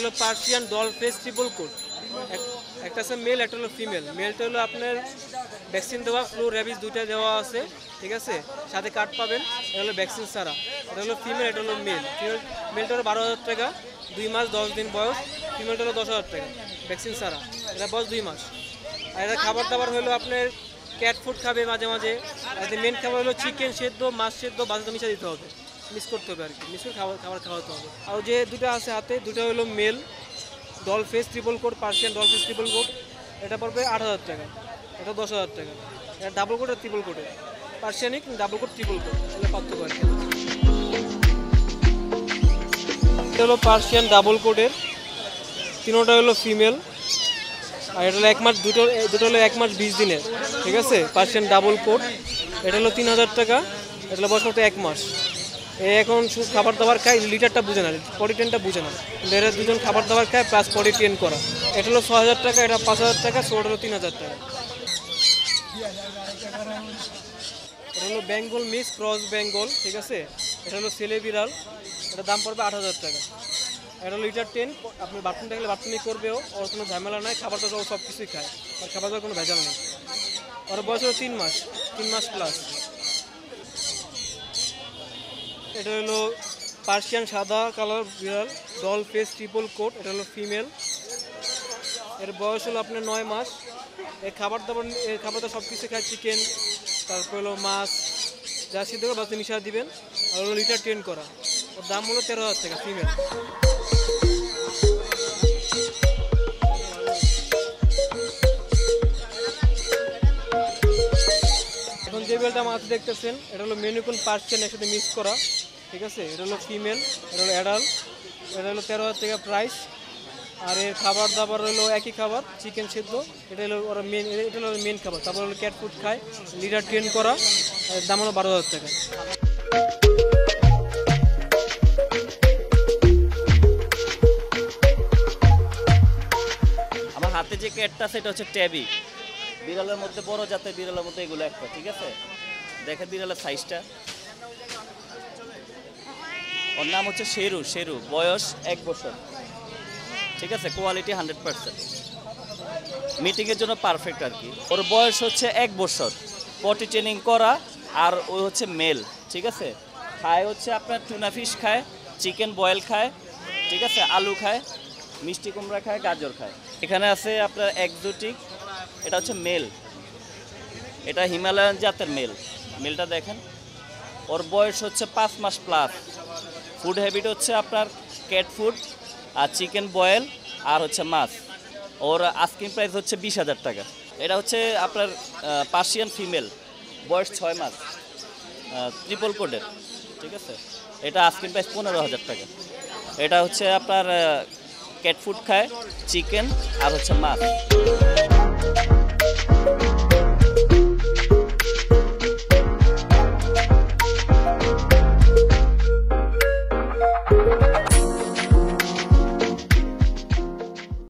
হলো Persian doll face triple coat, একটা আছে মেল, একটা হলো ফিমেল। মেলটা হলো আপনার ভ্যাকসিন দেওয়া, ফ্লু র্যাবিস দুইটা দেওয়া আছে, ঠিক আছে, সাথে কার্ড পাবেন। এটা হলো ভ্যাকসিন ছাড়া। এটা হলো ফিমেল, এটা হলো মেল। মেলটা হলো 12,000 টাকা, 2 মাস 10 দিন বয়স। ফিমেলটা হলো 10,000 টাকা ভ্যাকসিন ছাড়া, এটা বয়স 2 মাস। আর এটা খাবার দাবার হলো আপনার ক্যাট ফুড খাবে মাঝে মাঝে। আর মেন খাবার হলো চিকেন সেদ্ধ, মাছ সেদ্ধ, বাজাতে মিশা দিতে হবে, মিস করতে হবে আর কি, মিস করে খাবার খাওয়াতে হবে। আর যে দুটো আছে হাতে, দুটো হলো male doll face triple coat, Persian doll face triple coat. এটা পড়বে 8,000 টাকা, এটা 10,000 টাকা। এটা ডাবল কোট আর ট্রিপল কোটে, পার্সিয়ানিক ডাবল কোট ট্রিপল কোট, তাহলে পার্থক্য আর কি। এটা হলো পার্সিয়ান ডাবল কোটের, তিনোটা হলো ফিমেল। আর এটা হলো 1 মাস, দুটো হলো 1 মাস 20 দিনের, ঠিক আছে, পার্সিয়ান ডাবল কোট। এটা হলো 3,000 টাকা, এটা হলো বয়স মতো 1 মাস। এখন শুধু খাবার দাবার খায়, লিটারটা বুঝে না, পটি টেনটা বুঝে না, এরা দুজন খাবার দাবার খায় প্লাস পটি টেন করা। এটা হলো 6,000 টাকা, এটা 5,000 টাকা, ওটা হলো 3,000 টাকা। এটা হলো বেঙ্গল মিক্স ক্রস বেঙ্গল, ঠিক আছে, এটা হলো ছেলে বিড়াল, এটার দাম পড়বে 8,000 টাকা। এটা হলো লিটার 10, আপনি বাথরুম থাকলে বাথরুমই করবেও, ওর কোনো ঝামেলা নাই, খাবার দাবার সব কিছুই খায়, আর খাবার দাবার কোনো ভেজাল নেই। ওর বয়স হলো 3 মাস প্লাস। এটা হলো পার্সিয়ান সাদা কালার বিড়াল ডল ফেস ট্রিপল কোট, এটা হলো ফিমেল। এর বয়স হলো আপনার 9 মাস। এর খাবার দাবার সব কিছু খায়, চিকেন, তারপর হলো মাছ, যা সিদ্ধ করে বাচ্চা মিশা দিবেন। আর হলো লিটার 10 করা, ওর দাম হলো 13,000 টাকা ফিমেল। এখন যে বিড়ালটা আমার হাতে দেখতেছেন, এটা হলো মেনুকুন পার্সিয়ান একসাথে মিক্স করা, ঠিক আছে, এটা হলো ফিমেল, এটা হলো অ্যাডাল্ট। এটা হলো 13,000 টাকা প্রাইস। আর এর খাবার দাবার হলো একই খাবার, চিকেন সেদ্ধ, এটা হলো ওরা মেন, এটা হলো মেন খাবার। তারপর হলো ক্যাট ফুড খায়, লিটার 10 করা, দাম হলো 12,000 টাকা। আমার হাতে যে ক্যাটটা আছে এটা হচ্ছে ট্যাবি, বিড়ালের মধ্যে বড় জাতের বিড়ালের মধ্যে এগুলো একটা, ঠিক আছে, দেখে বিড়ালের সাইজটা। ওর নাম হচ্ছে শেরু, বয়স 1 বছর, ঠিক আছে, কোয়ালিটি 100%, মিটিংয়ের জন্য পারফেক্ট আর কি। ওর বয়স হচ্ছে 1 বছর, পটি ট্রেনিং করা, আর ওই হচ্ছে মেল, ঠিক আছে। খায় হচ্ছে আপনার টুনা ফিশ খায়, চিকেন বয়েল খায়, ঠিক আছে, আলু খায়, মিষ্টি কুমড়া খায়, গাজর খায়। এখানে আছে আপনার এক্সোটিক, এটা হচ্ছে মেল, এটা হিমালয়ান জাতের মেলটা দেখেন। ওর বয়স হচ্ছে 5 মাস প্লাস। ফুড হ্যাবিট হচ্ছে আপনার ক্যাট ফুড আর চিকেন বয়েল আর হচ্ছে মাছ। ওর আস্কিং প্রাইস হচ্ছে 20,000 টাকা। এটা হচ্ছে আপনার পার্সিয়ান ফিমেল, বয়স 6 মাস, ট্রিপল কোডের, ঠিক আছে, এটা আস্কিং প্রাইস 15,000 টাকা। এটা হচ্ছে আপনার ক্যাট ফুড খায়, চিকেন আর হচ্ছে মাছ।